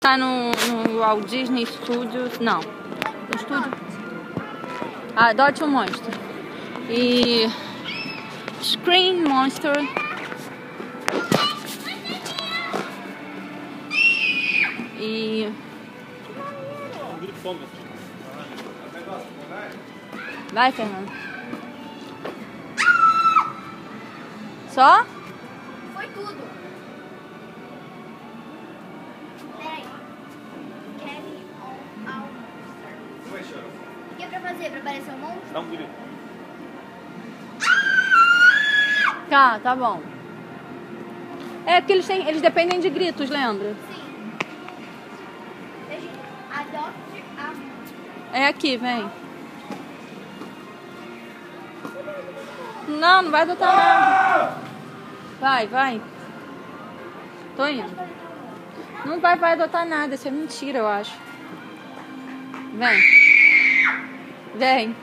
Tá no Walt Disney Studios, não, no estúdio. Adote um Monstro e Scream Monster e vai, Fernando. Só? Foi tudo. Peraí. Carry on ao monster. O que é pra fazer? Pra aparecer um monstro? Dá um grito. Tá bom. É porque eles dependem de gritos, lembra? Sim. Adote a monstro. É aqui, vem. Não vai adotar nada. Vai. Tô indo. Não vai adotar nada, isso é mentira, eu acho. Vem.